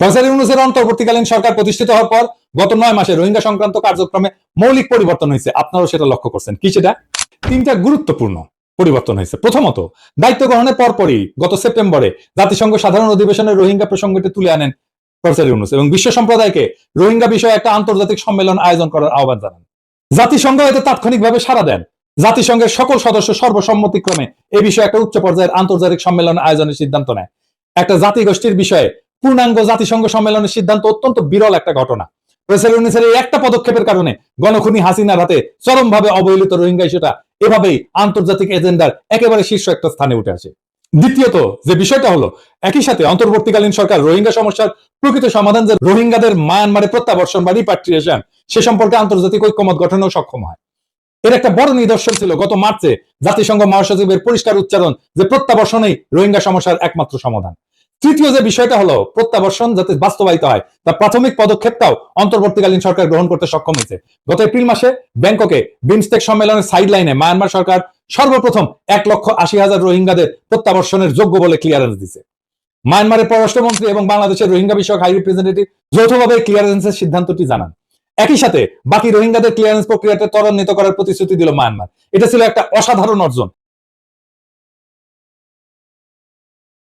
Doctor ইউনূসের অন্তর্বর্তীকালীন সরকার প্রতিষ্ঠিত হওয়ার পর গত 9 মাসে রোহিঙ্গা সংক্রান্ত কার্যক্রমে মৌলিক পরিবর্তন হয়েছে। আপনারাও সেটা লক্ষ্য করছেন। কি সেটা? তিনটা গুরুত্বপূর্ণ পরিবর্তন হয়েছে। প্রথমত, দায়িত্ব গ্রহণের পরপরই গত সেপ্টেম্বরে জাতিসংঘ সাধারণ অধিবেশনে রোহিঙ্গা প্রসঙ্গটি তুলে আনেন ডক্টর ইউনূস এবং বিশ্ব সম্প্রদায়কে রোহিঙ্গা বিষয়ে একটা আন্তর্জাতিক সম্মেলন আয়োজন করার আহ্বান জানান। জাতিসংঘ এতে তাৎক্ষণিকভাবে সাড়া দেন। জাতিসংঘের সকল সদস্য সর্বসম্মতিক্রমে এই বিষয়ে একটা উচ্চ পর্যায়ের আন্তর্জাতিক সম্মেলন আয়োজনের সিদ্ধান্ত নেয়। একটা জাতিগোষ্ঠীর বিষয়ে পূর্ণাঙ্গ জাতিসংঘ সম্মেলনের সিদ্ধান্ত অত্যন্ত বিরল একটা ঘটনা। ডক্টর ইউনূসের এই একটা পদক্ষেপের কারণে গণখনি হাসিনার হাতে চরমভাবে অবহেলিত রোহিঙ্গা ইস্যুটা এভাবেই আন্তর্জাতিক এজেন্ডার একেবারে শীর্ষ একটা স্থানে উঠে আসে। দ্বিতীয়ত যে বিষয়টা হলো, একই সাথে অন্তর্বর্তীকালীন সরকার রোহিঙ্গা সমস্যার প্রকৃত সমাধান যে রোহিঙ্গাদের মায়ানমারে প্রত্যাবর্ষণ বা রিপাট্রিয়েশন সে সম্পর্কে আন্তর্জাতিক ঐক্যমত গঠনেও সক্ষম হয়। এর একটা বড় নিদর্শন ছিল গত মার্চে জাতিসংঘ মহাসচিবের পরিষ্কার উচ্চারণ যে প্রত্যাবর্ষণই রোহিঙ্গা সমস্যার একমাত্র সমাধান। তৃতীয় যে বিষয়টা হলো, প্রত্যাবর্ষণ যাতে বাস্তবায়িত হয় তার প্রাথমিক পদক্ষেপটাও অন্তর্বর্তীকালীন সরকার গ্রহণ করতে সক্ষম হয়েছে। গত এপ্রিল মাসে ব্যাংককে বিমস্টেক সম্মেলনের সাইড লাইনে মায়ানমার সরকার সর্বপ্রথম 1,80,000 রোহিঙ্গাদের প্রত্যাবর্ষণের যোগ্য বলে ক্লিয়ারেন্স দিছে। মায়ানমারের পররাষ্ট্রমন্ত্রী এবং বাংলাদেশের রোহিঙ্গা বিষয়ক হাই রিপ্রেজেন্টেটিভ যৌথভাবে ক্লিয়ারেন্সের সিদ্ধান্তটি জানান। একই সাথে বাকি রোহিঙ্গাদের ক্লিয়ারেন্স প্রক্রিয়াটা ত্বরান্বিত করার প্রতিশ্রুতি দিল মায়ানমার। এটা ছিল একটা অসাধারণ অর্জন।